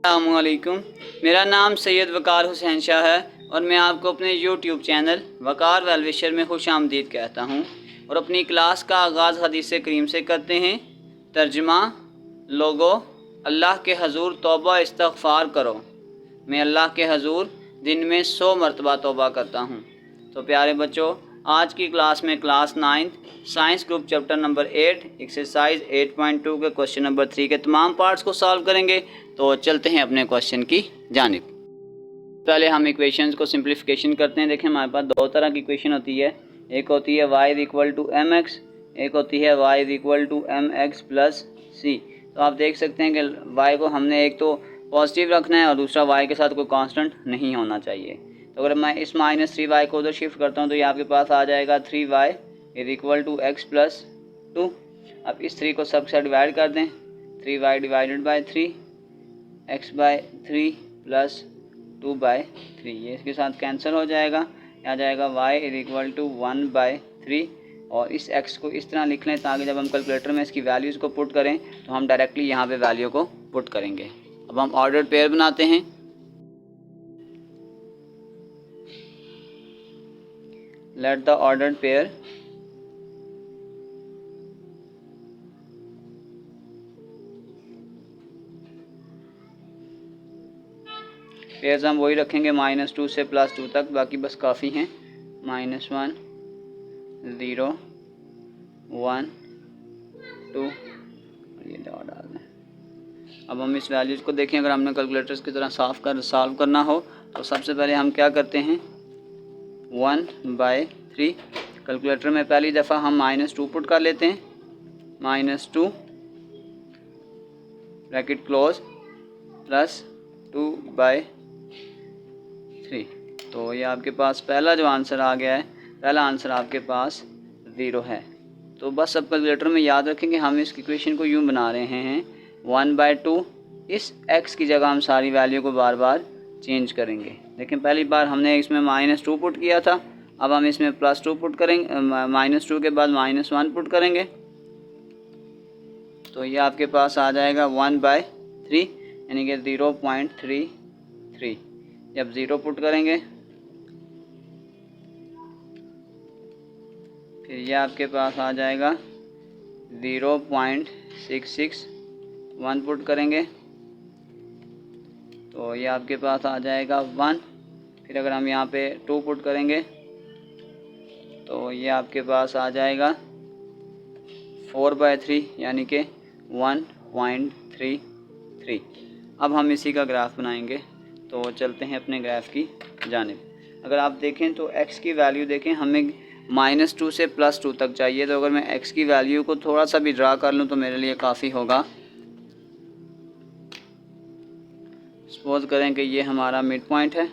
अस्सलामुअलैकुम। मेरा नाम सैयद वकार हुसैन शाह है और मैं आपको अपने यूट्यूब चैनल वकार वेलविशर में खुश आमदीद कहता हूँ। और अपनी क्लास का आगाज़ हदीस करीम से करते हैं। तर्जुमा लोगो, अल्लाह के हजूर तौबा इस्तग़फ़ार करो। मैं अल्लाह के हजूर दिन में 100 मरतबा तौबा करता हूँ। तो प्यारे बच्चों, आज की क्लास में class 9 science group chapter number 8 exercise 8.2 के क्वेश्चन नंबर 3 के तमाम पार्ट्स को सॉल्व करेंगे। तो चलते हैं अपने क्वेश्चन की जानिब। पहले हम इक्वेशंस को सिंप्लीफिकेशन करते हैं। देखें, हमारे पास दो तरह की इक्वेशन होती है। एक होती है y equal to m x, एक होती है y equal to m x plus c. तो आप देख सकते हैं कि y को हमने एक तो पॉजिटिव रखना है और दूसरा y के साथ कोई कांस्टेंट नहीं होना चाहिए। तो अगर मैं इस -3y को उधर शिफ्ट करता हूँ तो ये आपके पास आ जाएगा 3y is equal to X plus 2। अब इस 3 को सब से डिवाइड कर दें। 3y divided by 3 x by 3 plus 2 by 3, ये इसके साथ कैंसिल हो जाएगा। आ जाएगा y is equal to 1 by 3। और इस x को इस तरह लिख लें ताकि जब हम कैलकुलेटर में इसकी वैल्यूज़ को पुट करें तो हम डायरेक्टली यहाँ पे वैल्यू को पुट करेंगे। अब हम ऑर्डर्ड पेयर बनाते हैं। Let the ordered pair pairs हम वही रखेंगे -2 से +2 तक, बाकी बस काफ़ी हैं। -1 0 1 2 और ये डॉट डाल दें। अब हम इस वैल्यूज़ को देखें। अगर हमने कैलकुलेटर्स की तरह सॉल्व करना हो तो सबसे पहले हम क्या करते हैं, 1/3। कैलकुलेटर में पहली दफ़ा हम -2 पुट कर लेते हैं। -2 ब्रैकेट क्लोज प्लस 2/3। तो ये आपके पास पहला जो आंसर आ गया है, पहला आंसर आपके पास 0 है। तो बस अब कैलकुलेटर में याद रखें कि हम इस इक्वेशन को यूँ बना रहे हैं 1/2। इस x की जगह हम सारी वैल्यू को बार बार चेंज करेंगे। लेकिन पहली बार हमने इसमें -2 पुट किया था, अब हम इसमें +2 पुट करेंगे, -2 के बाद -1 पुट करेंगे। तो ये आपके पास आ जाएगा 1/3 यानी कि 0.33। जब 0 पुट करेंगे फिर ये आपके पास आ जाएगा 0.661 पुट करेंगे तो ये आपके पास आ जाएगा 1। फिर अगर हम यहाँ पे 2 पुट करेंगे तो ये आपके पास आ जाएगा 4/3 यानी कि 1.33। अब हम इसी का ग्राफ बनाएंगे। तो चलते हैं अपने ग्राफ की जानिब। अगर आप देखें तो x की वैल्यू देखें, हमें -2 से +2 तक चाहिए। तो अगर मैं x की वैल्यू को थोड़ा सा भी ड्रा कर लूँ तो मेरे लिए काफ़ी होगा। सपोज करें कि ये हमारा मिड पॉइंट है,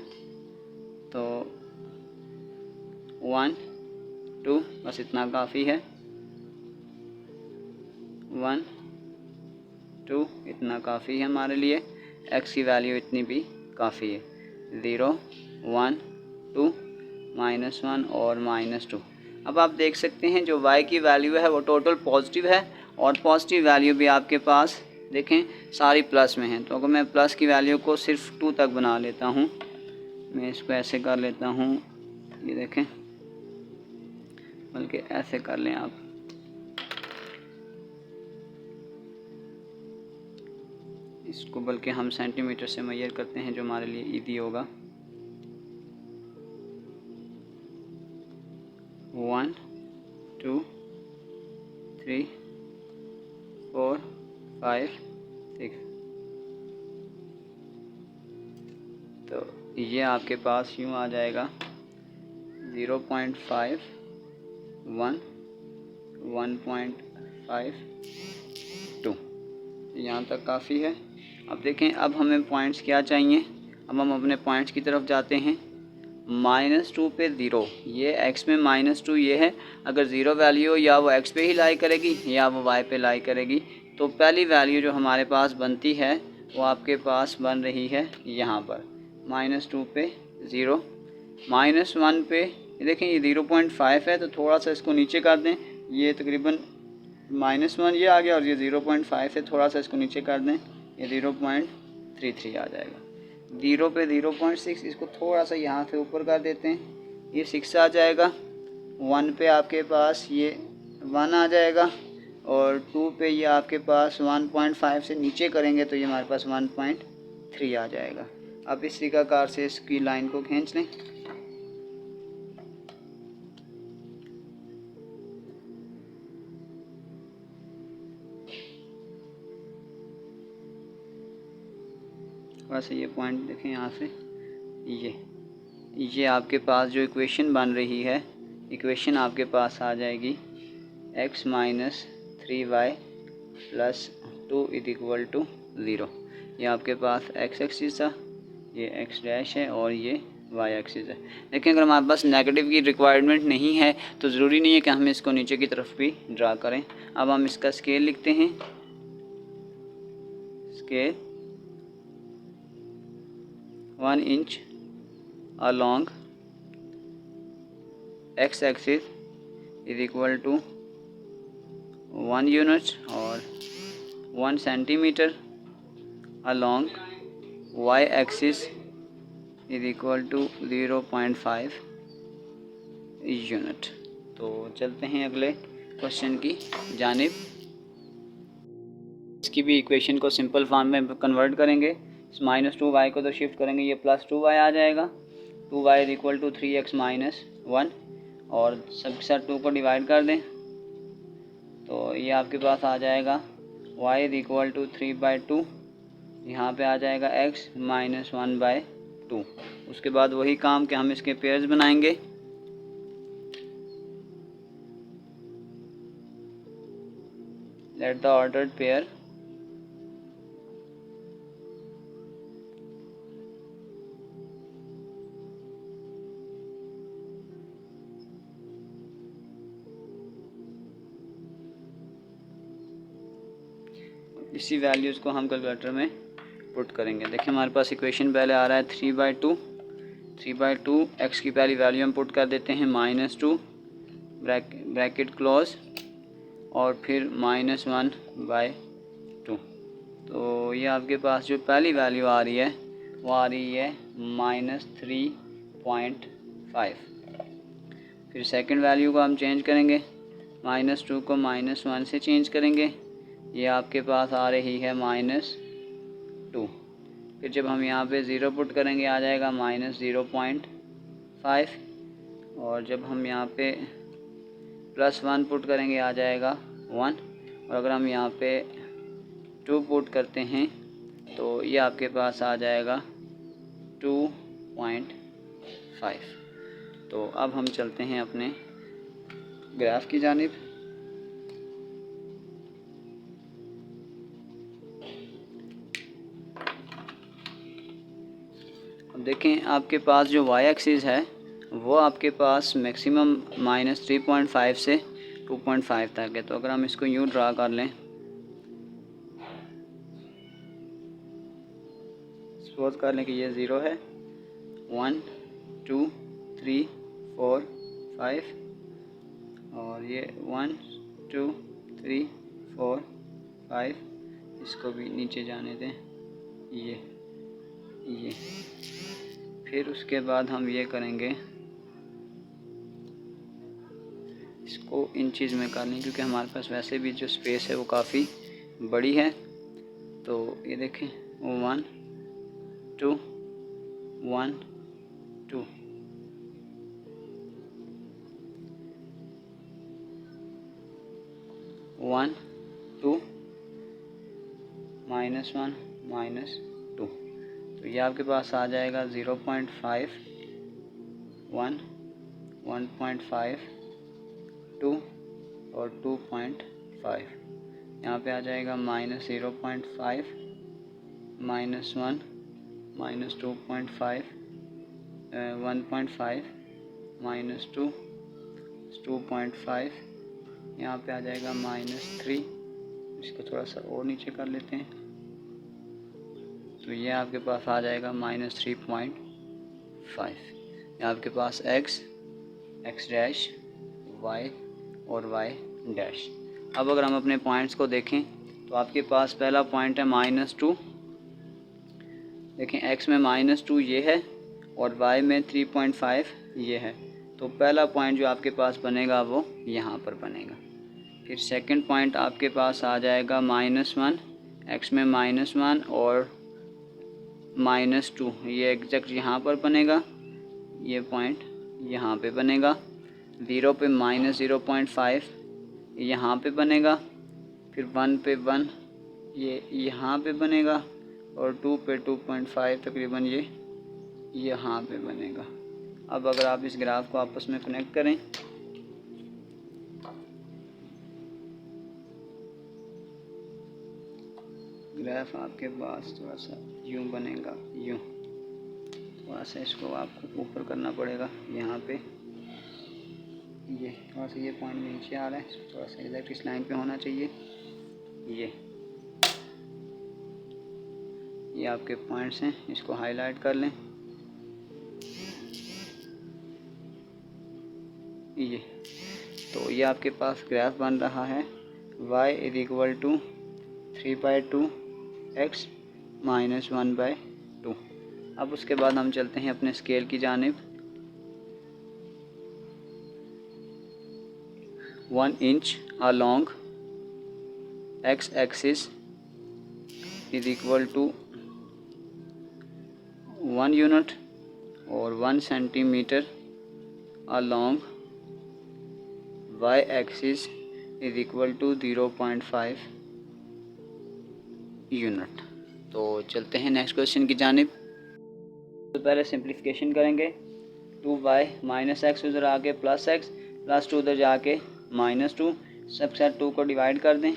तो 1 2 बस इतना काफ़ी है। 1 2 इतना काफ़ी है हमारे लिए। x की वैल्यू इतनी भी काफ़ी है। 0 1 2 -1 और -2। अब आप देख सकते हैं जो y की वैल्यू है वो टोटल पॉजिटिव है और पॉजिटिव वैल्यू भी आपके पास देखें सारी प्लस में है। तो अगर मैं प्लस की वैल्यू को सिर्फ 2 तक बना लेता हूँ, मैं इसको ऐसे कर लेता हूँ, ये देखें, बल्कि ऐसे कर लें आप, इसको बल्कि हम सेंटीमीटर से मेजर करते हैं जो हमारे लिए ईजी होगा। 1 2 3 4 5 6। तो ये आपके पास यूँ आ जाएगा 0.5 1 1.5 2। यहाँ तक काफ़ी है। अब देखें, अब हमें पॉइंट्स क्या चाहिए। अब हम अपने पॉइंट्स की तरफ जाते हैं। -2 पे 0, ये x में -2 ये है। अगर 0 वैल्यू या वो x पे ही लाई करेगी या वो y पे लाई करेगी। तो पहली वैल्यू जो हमारे पास बनती है वो आपके पास बन रही है यहाँ पर -2 पे 0। -1 पे देखें ये 0.5 है, तो थोड़ा सा इसको नीचे कर दें। ये तकरीबन -1 ये आ गया और ये 0.5 है, थोड़ा सा इसको नीचे कर दें, ये 0.3 33 आ जाएगा। 0 पे 0.6, इसको थोड़ा सा यहाँ से ऊपर कर देते हैं, ये 6 आ जाएगा। 1 पे आपके पास ये 1 आ जाएगा, और 2 पे ये आपके पास 1.5 से नीचे करेंगे तो ये हमारे पास 1.3 आ जाएगा। अब इस तरीक़ाकार से इसकी लाइन को खींच लें। वैसे ये पॉइंट देखें यहाँ से, ये आपके पास जो इक्वेशन बन रही है, इक्वेशन आपके पास आ जाएगी x minus 3y plus 2 is equal to 0। ये आपके पास x एक्सिस था, ये x डैश है, और ये y एक्सिस है। लेकिन अगर हमारे पास नेगेटिव की रिक्वायरमेंट नहीं है तो ज़रूरी नहीं है कि हम इसको नीचे की तरफ भी ड्रा करें। अब हम इसका स्केल लिखते हैं। Scale 1 inch along x axis is equal to 1 unit, और 1 centimetre along y axis is equal to 0.5 unit. तो चलते हैं अगले क्वेश्चन की जानिब। इसकी भी इक्वेशन को सिंपल फॉर्म में कन्वर्ट करेंगे। माइनस 2y को तो शिफ्ट करेंगे, ये प्लस 2y आ जाएगा। 2y is equal to 3x minus 1, और सबके साथ 2 को डिवाइड कर दें तो ये आपके पास आ जाएगा y इज इक्वल टू 3/2। यहाँ पे आ जाएगा x माइनस 1/2। उसके बाद वही काम कि हम इसके पेयर्स बनाएंगे। लेट द ऑर्डर्ड पेयर इसी वैल्यूज़ को हम कैलकुलेटर में पुट करेंगे। देखिए हमारे पास इक्वेशन पहले आ रहा है 3/2। 3/2 x की पहली वैल्यू हम पुट कर देते हैं -2 ब्रैकेट क्लोज, और फिर -1/2। तो ये आपके पास जो पहली वैल्यू आ रही है वो आ रही है -3.5। फिर सेकंड वैल्यू को हम चेंज करेंगे, -2 को -1 से चेंज करेंगे, ये आपके पास आ रही है -2। फिर जब हम यहाँ पे 0 पुट करेंगे आ जाएगा -0.5, और जब हम यहाँ पे +1 पुट करेंगे आ जाएगा 1, और अगर हम यहाँ पे 2 पुट करते हैं तो ये आपके पास आ जाएगा 2.5। तो अब हम चलते हैं अपने ग्राफ की जानिब। देखें आपके पास जो y एक्सिस है वो आपके पास मैक्सिमम -3.5 से 2.5 तक है। तो अगर हम इसको यूँ ड्रा कर लें, सपोज कर लें कि ये 0 है, 1 2 3 4 5, और ये 1 2 3 4 5, इसको भी नीचे जाने दें, ये फिर उसके बाद हम ये करेंगे, इसको इंचज़ में कर लें क्योंकि हमारे पास वैसे भी जो स्पेस है वो काफ़ी बड़ी है। तो ये देखें 1 2 1 2, -1 2 -1 -2। तो ये आपके पास आ जाएगा 0.5 1 1.5 2 और 2.5। यहाँ पे आ जाएगा -0.5 -1 -2.5 1.5 -2 2.5। यहाँ पे आ जाएगा -3। इसको थोड़ा सा और नीचे कर लेते हैं, तो ये आपके पास आ जाएगा -3.5। यहाँ आपके पास x डैश y और y डैश। अब अगर हम अपने पॉइंट्स को देखें तो आपके पास पहला पॉइंट है -2, देखें x में -2 ये है और y में 3.5 ये है। तो पहला पॉइंट जो आपके पास बनेगा वो यहाँ पर बनेगा। फिर सेकंड पॉइंट आपके पास आ जाएगा -1, x में -1 और -2 ये एग्जैक्ट यहाँ पर बनेगा। ये पॉइंट यहाँ पे बनेगा। 0 पे -0.5 यहाँ पे बनेगा। फिर 1 पे 1 ये यहाँ पे बनेगा और 2 पे 2.5 तकरीबन ये यहाँ पे बनेगा। अब अगर आप इस ग्राफ को आपस में कनेक्ट करें ग्राफ आपके पास थोड़ा सा यूँ बनेगा, यूँ थोड़ा सा इसको आपको ऊपर करना पड़ेगा। यहाँ पे ये थोड़ा सा ये पॉइंट नीचे आ रहा है, थोड़ा सा एग्जैक्ट इस लाइन पे होना चाहिए। ये आपके पॉइंट्स हैं, इसको हाईलाइट कर लें। ये तो ये आपके पास ग्राफ बन रहा है y = 3/2 x - 1/2। अब उसके बाद हम चलते हैं अपने स्केल की जानिब। 1 inch along x axis = 1 unit और 1 centimetre along y axis = 0.5 unit. तो चलते हैं नेक्स्ट क्वेश्चन की जानिब। तो पहले सिंप्लीफिकेशन करेंगे। 2y -x उधर आके +x +2 उधर जाके -2, सबके साथ 2 को डिवाइड कर दें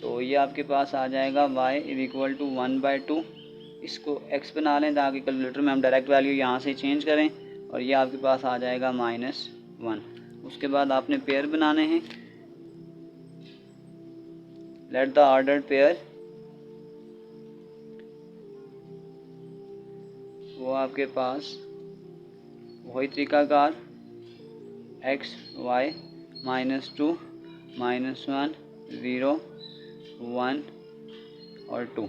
तो ये आपके पास आ जाएगा y = 1/2। इसको x बना लें ताकि कैलकुलेटर में हम डायरेक्ट वैल्यू यहाँ से चेंज करें और ये आपके पास आ जाएगा -1। उसके बाद आपने पेयर बनाने हैं। लेट द ऑर्डर्ड पेयर, वो आपके पास वही तरीकाकार x y -2 -1 0 1 और 2।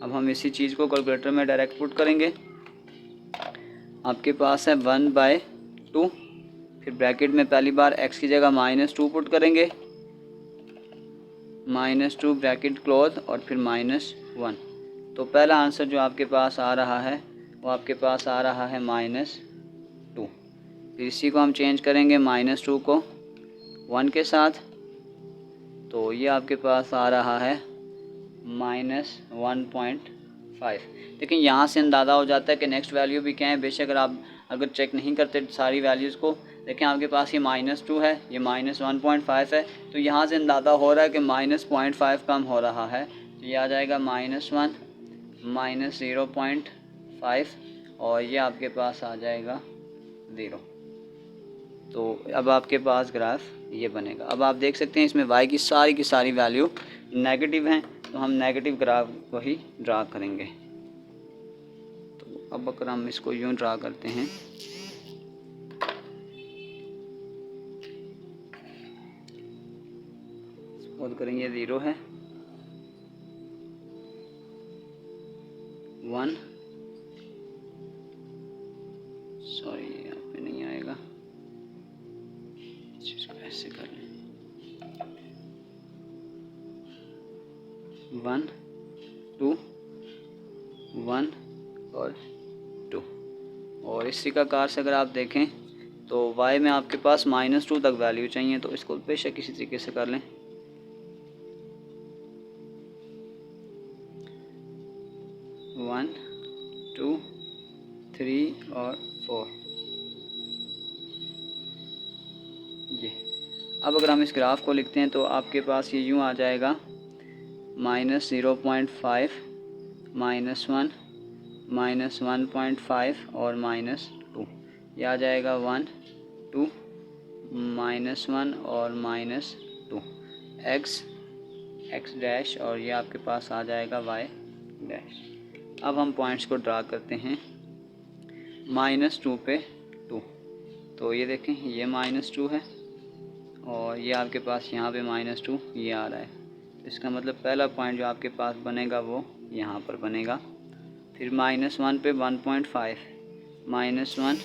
अब हम इसी चीज़ को कैलकुलेटर में डायरेक्ट पुट करेंगे। आपके पास है 1/2, फिर ब्रैकेट में पहली बार x की जगह -2 पुट करेंगे, -2 ब्रैकेट क्लोज और फिर -1। तो पहला आंसर जो आपके पास आ रहा है वो आपके पास आ रहा है -2। फिर इसी को हम चेंज करेंगे -2 को 1 के साथ, तो ये आपके पास आ रहा है -1.5। लेकिन यहाँ से अंदाज़ा हो जाता है कि नेक्स्ट वैल्यू भी क्या है। बेशक अगर चेक नहीं करते सारी वैल्यूज़ को, देखें आपके पास ये -2 है, ये -1.5 है, तो यहाँ से अंदाज़ा हो रहा है कि -0.5 कम हो रहा है। तो ये आ जाएगा -1 -0.5 और ये आपके पास आ जाएगा 0। तो अब आपके पास ग्राफ ये बनेगा। अब आप देख सकते हैं इसमें y की सारी वैल्यू नेगेटिव हैं, तो हम नेगेटिव ग्राफ को ही ड्रा करेंगे। तो अब अगर हम इसको यूँ ड्रा करते हैं सपोज करेंगे 0 है 1, सॉरी यहाँ पे नहीं आएगा, इसको ऐसे कर लें 1 2 1 और 2। और इस तरीकाकार से अगर आप देखें तो y में आपके पास -2 तक वैल्यू चाहिए, तो इसको बेशक किसी तरीके से कर लें। 1 2 3 और 4 ये। अब अगर हम इस ग्राफ को लिखते हैं तो आपके पास ये यूँ आ जाएगा -0.5 -1 -1.5 और -2। ये आ जाएगा 1 2 -1 और -2 x डैश और ये आपके पास आ जाएगा y डैश। अब हम पॉइंट्स को ड्रा करते हैं -2 पे 2। तो ये देखें ये -2 है और ये आपके पास यहाँ पे -2 ये आ रहा है। इसका मतलब पहला पॉइंट जो आपके पास बनेगा वो यहाँ पर बनेगा। फिर -1 पे 1.5, -1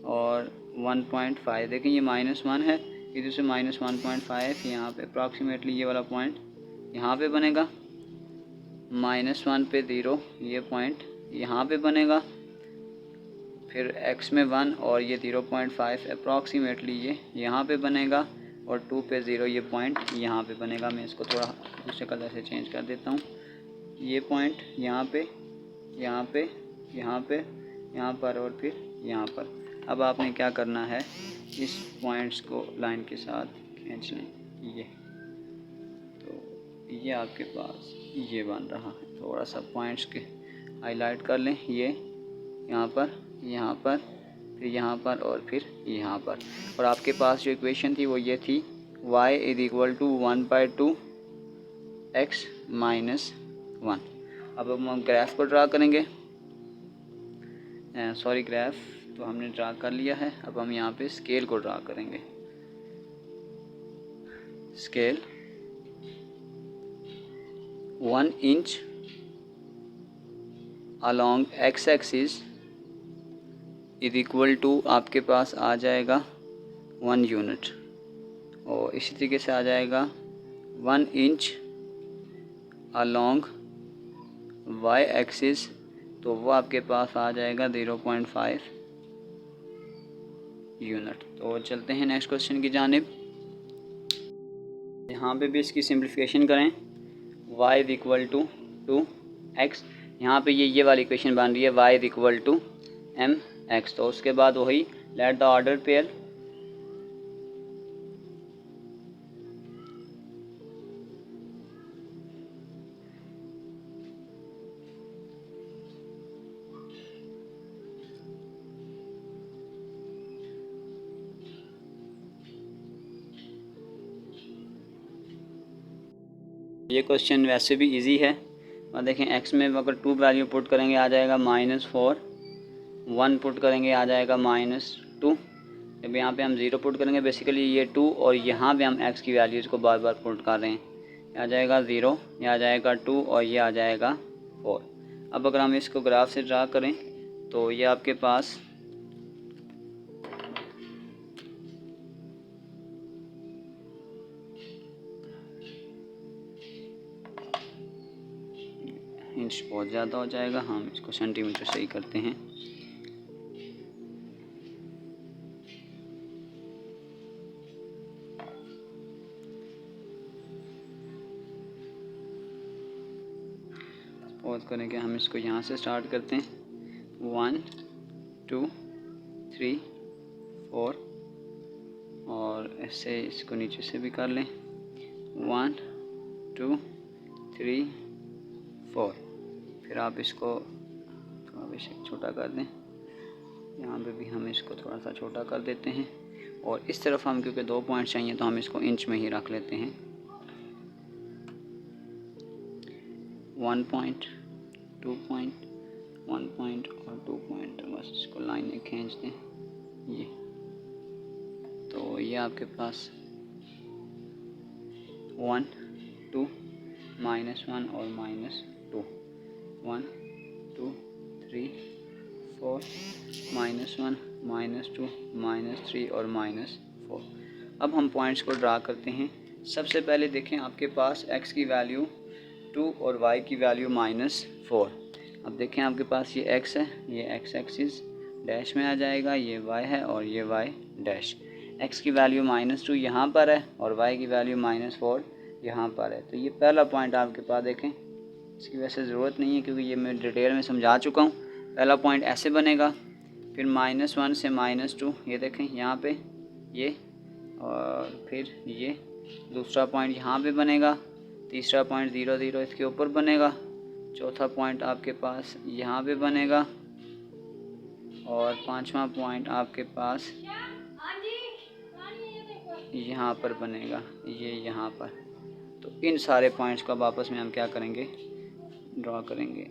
और 1.5। देखें ये -1 है, इधर से -1.5 यहाँ पे अप्रॉक्सीमेटली ये वाला पॉइंट यहाँ पे बनेगा। -1 पे 0 ये पॉइंट यहाँ पे बनेगा। फिर x में 1 और ये 0.5 अप्रॉक्सीमेटली ये यहाँ पे बनेगा। और 2 पे 0 ये पॉइंट यहाँ पे बनेगा। मैं इसको थोड़ा दूसरे कलर से चेंज कर देता हूँ। ये पॉइंट यहाँ पे, यहाँ पे, यहाँ पे, यहाँ पर और फिर यहाँ पर। अब आपने क्या करना है, इस पॉइंट्स को लाइन के साथ खींच लें। ये तो ये आपके पास ये बन रहा है। थोड़ा सा पॉइंट्स के हाईलाइट कर लें। ये यहाँ पर, यहाँ पर, फिर यहाँ पर और फिर यहाँ पर। और आपके पास जो इक्वेशन थी वो ये थी, y = 1/2 x - 1। अब हम ग्राफ को ड्रा करेंगे। सॉरी, ग्राफ तो हमने ड्रा कर लिया है। अब हम यहाँ पे स्केल को ड्रा करेंगे। Scale 1 inch along x axis = आपके पास आ जाएगा 1 यूनिट। और इसी तरीके से आ जाएगा 1 इंच अलॉन्ग y एक्सिस, तो वो आपके पास आ जाएगा 0.5 यूनिट। तो चलते हैं नेक्स्ट क्वेश्चन की जानिब। यहाँ पे भी इसकी सिंप्लीफिकेशन करें। y = 2x, यहाँ पे ये वाली इक्वेशन बन रही है y = mx। तो उसके बाद वही लेट द ऑर्डर पेयर ये क्वेश्चन वैसे भी इजी है। और देखें x में अगर 2 वैल्यू पुट करेंगे आ जाएगा -4, 1 पुट करेंगे आ जाएगा -2। जब यहाँ पे हम 0 पुट करेंगे बेसिकली ये 2, और यहाँ पे हम x की वैल्यूज़ को बार बार पुट कर रहे हैं। ये आ जाएगा 0, ये आ जाएगा 2 और ये आ जाएगा 4। अब अगर हम इसको ग्राफ से ड्रा करें तो ये आपके पास इंच बहुत ज़्यादा हो जाएगा, हम इसको सेंटीमीटर से ही करते हैं। सपोज करें कि हम इसको यहाँ से स्टार्ट करते हैं। 1 2 3 4 और ऐसे इसको नीचे से भी कर लें। 1 2 3 4। फिर आप इसको थोड़ा बेशक छोटा कर दें। यहाँ पे भी हम इसको थोड़ा सा छोटा कर देते हैं। और इस तरफ हम क्योंकि 2 पॉइंट चाहिए तो हम इसको इंच में ही रख लेते हैं। 1 पॉइंट, 2 पॉइंट, 1 पॉइंट और 2 पॉइंट। बस इसको लाइनें खींच दें। ये तो ये आपके पास 1 2 -1 और -2, 1 2 3 4 -1 -2 -3 और -4। अब हम पॉइंट्स को ड्रा करते हैं। सबसे पहले देखें आपके पास x की वैल्यू 2 और y की वैल्यू -4। अब देखें आपके पास ये x है, ये x एक्सिस डैश में आ जाएगा, ये y है और ये y डैश। x की वैल्यू -2 यहाँ पर है और y की वैल्यू -4 यहाँ पर है। तो ये पहला पॉइंट आपके पास देखें, इसकी वैसे ज़रूरत नहीं है क्योंकि ये मैं डिटेल में समझा चुका हूँ। पहला पॉइंट ऐसे बनेगा। फिर -1 से -2 ये देखें यहाँ पे ये, और फिर ये दूसरा पॉइंट यहाँ पे बनेगा। तीसरा पॉइंट 0 0 इसके ऊपर बनेगा। चौथा पॉइंट आपके पास यहाँ पे बनेगा और पांचवा पॉइंट आपके पास यहाँ पर बनेगा, ये यहाँ पर। तो इन सारे पॉइंट्स को अब आपस में हम क्या करेंगे, ड्रॉ करेंगे।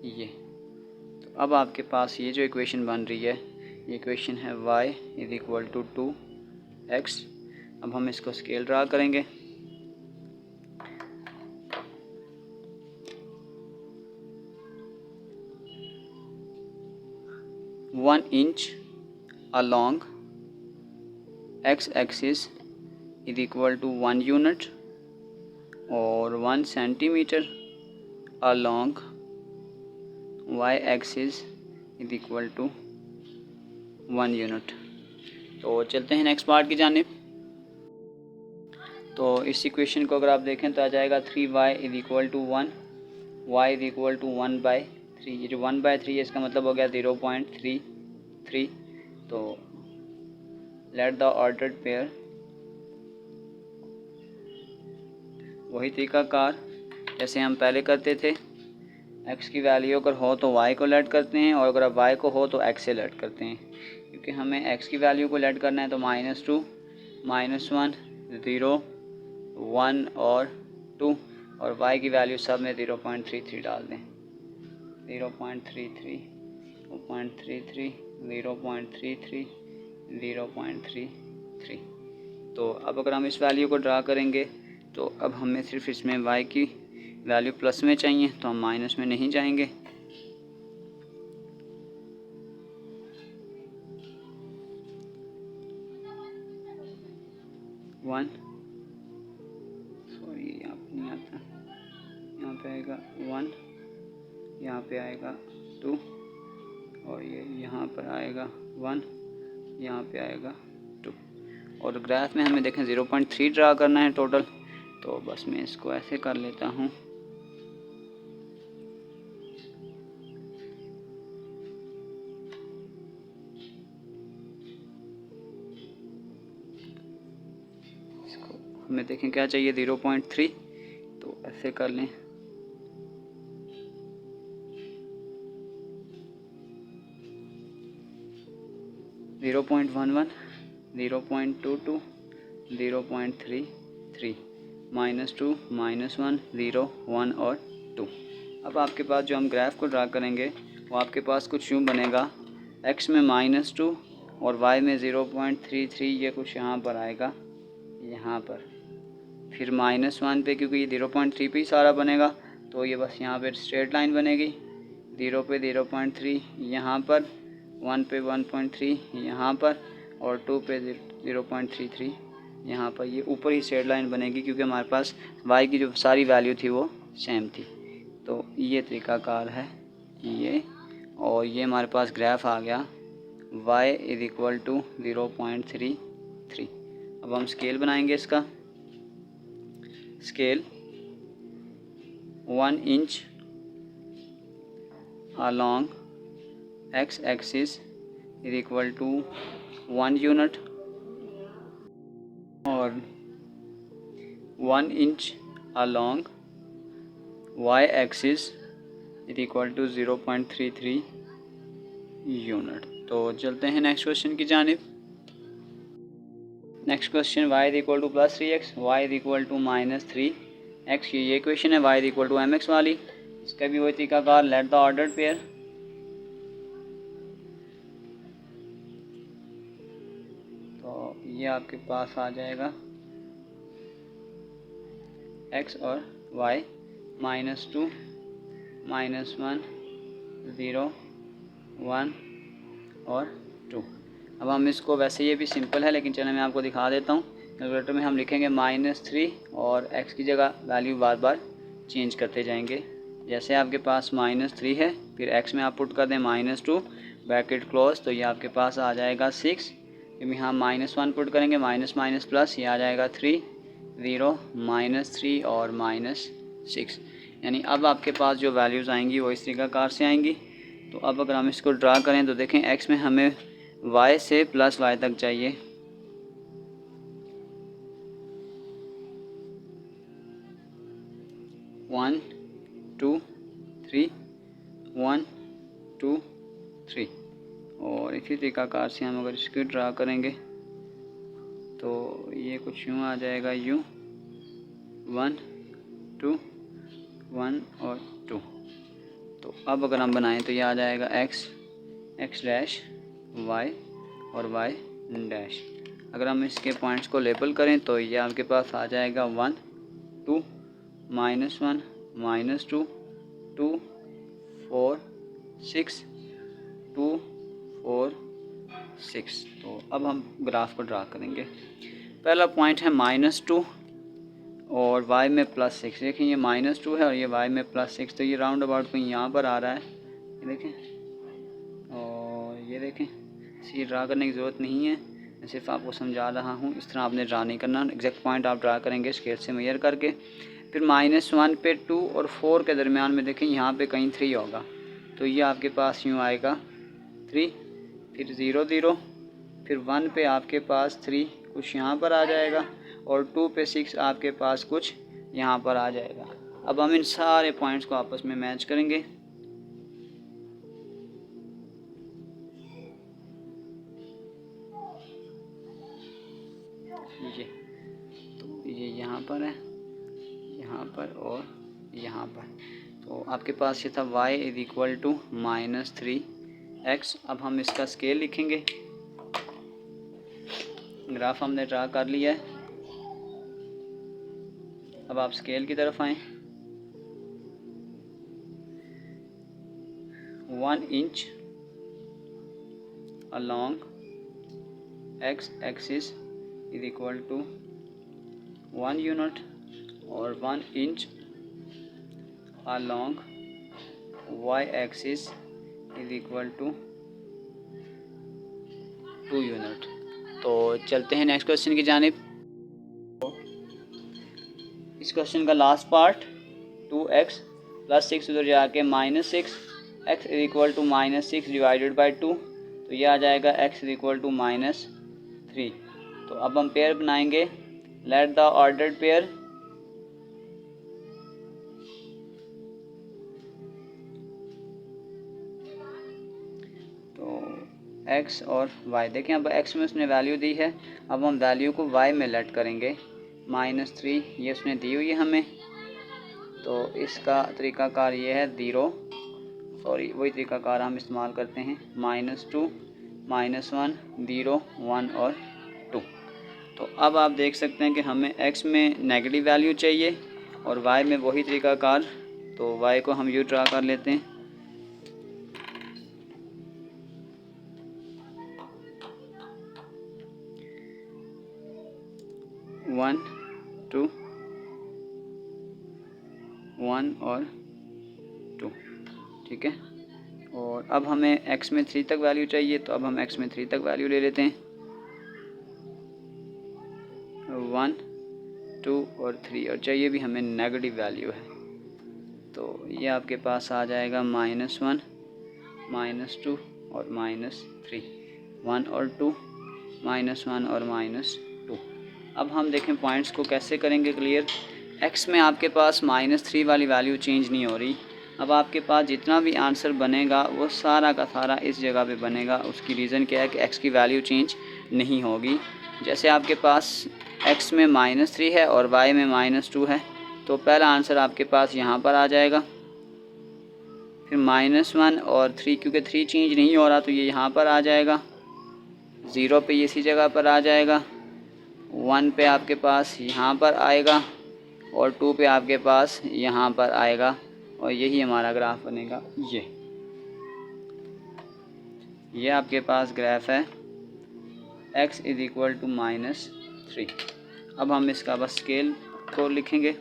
ये तो अब आपके पास ये जो इक्वेशन बन रही है, ये इक्वेशन है y = 2x। अब हम इसको स्केल ड्रा करेंगे। 1 inch along x axis is equal to 1 unit और 1 centimeter along y axis is equal to 1 unit. तो चलते हैं नेक्स्ट पार्ट की जानिब। तो इस इक्वेशन को अगर आप देखें तो आ जाएगा 3y is equal to 1, y is equal to 1/3। ये जो 1/3 है इसका मतलब हो गया 0.33। तो लेट द ऑर्डर्ड पेयर, वही तरीकाकार जैसे हम पहले करते थे, x की वैल्यू अगर हो तो y को लेट करते हैं और अगर y को हो तो x से लेट करते हैं। क्योंकि हमें x की वैल्यू को लेट करना है तो -2, -1, 0, 1 और 2 और y की वैल्यू सब में 0.33 डाल दें। 0.33, 0.33, 0.33, 0.33। तो अब अगर हम इस वैल्यू को ड्रा करेंगे तो अब हमें सिर्फ इसमें y की वैल्यू प्लस में चाहिए, तो हम माइनस में नहीं जाएंगे। वन, सॉरी यहाँ पे नहीं आता, यहाँ पे आएगा 1, यहाँ पे आएगा 2 और ये यहाँ पर आएगा 1, यहाँ पे आएगा 2। और ग्राफ में हमें देखें 0.3 ड्रा करना है टोटल, तो बस मैं इसको ऐसे कर लेता हूँ। हमें देखें क्या चाहिए 0.3, तो ऐसे कर लें। (0.11), 0.22, 0.33, -2, -1, 0, 1 और 2। अब आपके पास जो हम ग्राफ को ड्रा करेंगे वो आपके पास कुछ यूँ बनेगा, x में -2 और y में 0.33, ये कुछ यहाँ पर आएगा, यहाँ पर फिर -1 पे, क्योंकि ये 0.3 पे ही सारा बनेगा तो ये बस यहाँ पे स्ट्रेट लाइन बनेगी। 0 पे 0.3 यहाँ पर, 1 पे 1.3 यहाँ पर और 2 पे 0.33 यहाँ पर। ये ऊपर ही स्ट्रेट लाइन बनेगी क्योंकि हमारे पास y की जो सारी वैल्यू थी वो सेम थी। तो ये तरीकाकार है ये, और ये हमारे पास ग्राफ आ गया y इज इक्वल टू 0.33। अब हम स्केल बनाएंगे इसका। Scale 1 inch along x axis is equal to 1 unit और 1 inch along y axis is equal to 0.33 unit. तो चलते हैं नेक्स्ट क्वेश्चन की जानिब। Next question y is equal to +3x, y is equal to -3x, ये question है y is equal to mx वाली। इसका भी वही तरीकाकार, लेट द ऑर्डर्ड पेयर। तो ये आपके पास आ जाएगा x और y, -2, -1, 0, 1 और 2। अब हम इसको, वैसे ये भी सिंपल है लेकिन चलो मैं आपको दिखा देता हूँ। कैलकुलेटर में हम लिखेंगे -3 और x की जगह वैल्यू बार बार चेंज करते जाएंगे। जैसे आपके पास -3 है, फिर x में आप पुट कर दें -2 ब्रैकेट क्लोज, तो ये आपके पास आ जाएगा 6। फिर यहाँ -1 पुट करेंगे, माइनस माइनस प्लस, ये आ जाएगा 3, 0, -3 और -6। यानी अब आपके पास जो वैल्यूज़ आएंगी वो इस तरीकाकार से आएंगी। तो अब अगर हम इसको ड्रा करें तो देखें x में हमें y से +y तक चाहिए। वन, 2, 3, 1, 2, 3 और इसी तरीकाकार से हम अगर इसको ड्रा करेंगे तो ये कुछ यूँ आ जाएगा, यूँ 1, 2, 1 और 2। तो अब अगर हम बनाएं तो ये आ जाएगा x डैश y और y डैश। अगर हम इसके पॉइंट्स को लेबल करें तो ये आपके पास आ जाएगा 1, 2, -1, -2, 2, 4, 6, 2, 4 6। तो अब हम ग्राफ को ड्रा करेंगे। पहला पॉइंट है -2 और y में +6। देखें ये -2 है और ये y में +6, तो ये राउंड अबाउट कहीं यहाँ पर आ रहा है, ये देखें। और ये देखें, ये ड्रा करने की ज़रूरत नहीं है, मैं सिर्फ आपको समझा रहा हूँ। इस तरह आपने ड्रा नहीं करना, एग्जैक्ट पॉइंट आप ड्रा करेंगे स्केल से मेजर करके। फिर -1 पे 2 और 4 के दरमियान में देखें यहाँ पे कहीं 3 होगा, तो ये आपके पास यूँ आएगा 3, फिर 0 0, फिर 1 पे आपके पास 3 कुछ यहाँ पर आ जाएगा और 2 पे 6 आपके पास कुछ यहाँ पर आ जाएगा। अब हम इन सारे पॉइंट्स को आपस में मैच करेंगे। ये यहाँ पर है, यहाँ पर और यहाँ पर। तो आपके पास ये था y = -3x। अब हम इसका स्केल लिखेंगे। ग्राफ हमने ड्रा कर लिया है। अब आप स्केल की तरफ आएँ। 1 inch along x axis = 1 unit और 1 inch along y axis = 2 unit. तो चलते हैं नेक्स्ट क्वेश्चन की जानिब। इस क्वेश्चन का लास्ट पार्ट 2x + 6 उधर जाके -6, x = -6 डिवाइडेड बाई 2, तो ये आ जाएगा x = -3। तो अब हम पेयर बनाएंगे। लेट द ऑर्डर्ड पेयर तो x और y, देखें अब x में उसने वैल्यू दी है, अब हम वैल्यू को y में लेट करेंगे। -3 ये उसने दी हुई है हमें, तो इसका तरीक़ाकार ये है वही तरीक़ाकार हम इस्तेमाल करते हैं। -2 -1 0 1 और 2। तो अब आप देख सकते हैं कि हमें x में नेगेटिव वैल्यू चाहिए और y में वही तरीक़ाकार, तो y को हम यूँ ड्रा कर लेते हैं। वन 2 1 और 2, ठीक है। और अब हमें x में 3 तक वैल्यू चाहिए, तो अब हम x में 3 तक वैल्यू ले लेते हैं। 1 2 और 3, और चाहिए भी हमें नेगेटिव वैल्यू है, तो ये आपके पास आ जाएगा -1 -2 और -3, 1 और 2 -1 और -2। अब हम देखें पॉइंट्स को कैसे करेंगे क्लियर। x में आपके पास -3 वाली वैल्यू चेंज नहीं हो रही। अब आपके पास जितना भी आंसर बनेगा वो सारा का सारा इस जगह पे बनेगा। उसकी रीज़न क्या है कि x की वैल्यू चेंज नहीं होगी। जैसे आपके पास x में -3 है और y में -2 है, तो पहला आंसर आपके पास यहाँ पर आ जाएगा। फिर -1 और 3, क्योंकि 3 चेंज नहीं हो रहा तो ये यहाँ पर आ जाएगा। 0 पे ये इसी जगह पर आ जाएगा। 1 पे आपके पास यहाँ पर आएगा और 2 पे आपके पास यहाँ पर आएगा, और यही हमारा ग्राफ बनेगा। ये आपके पास ग्राफ है x = -3। अब हम इसका बस स्केल को लिखेंगे।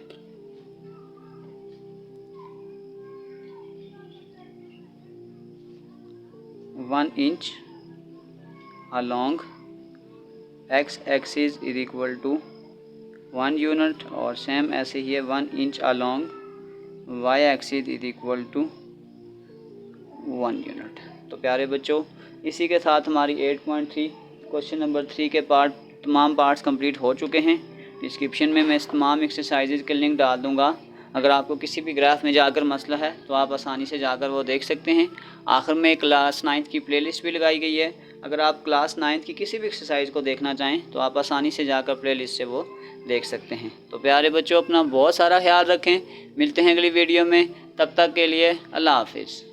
One inch along x axis = 1 unit, और सेम ऐसे ही है 1 inch along y axis = 1 unit. तो प्यारे बच्चों, इसी के साथ हमारी 8.3 क्वेश्चन नंबर 3 के तमाम पार्ट्स कंप्लीट हो चुके हैं। डिस्क्रिप्शन में मैं इस तमाम एक्सरसाइजेज के लिंक डाल दूँगा। अगर आपको किसी भी ग्राफ में जाकर मसला है तो आप आसानी से जाकर वो देख सकते हैं। आखिर में क्लास 9th की प्लेलिस्ट भी लगाई गई है। अगर आप क्लास 9th की किसी भी एक्सरसाइज को देखना चाहें तो आप आसानी से जाकर प्लेलिस्ट से वो देख सकते हैं। तो प्यारे बच्चों, अपना बहुत सारा ख्याल रखें। मिलते हैं अगली वीडियो में, तब तक के लिए अल्लाह हाफिज़।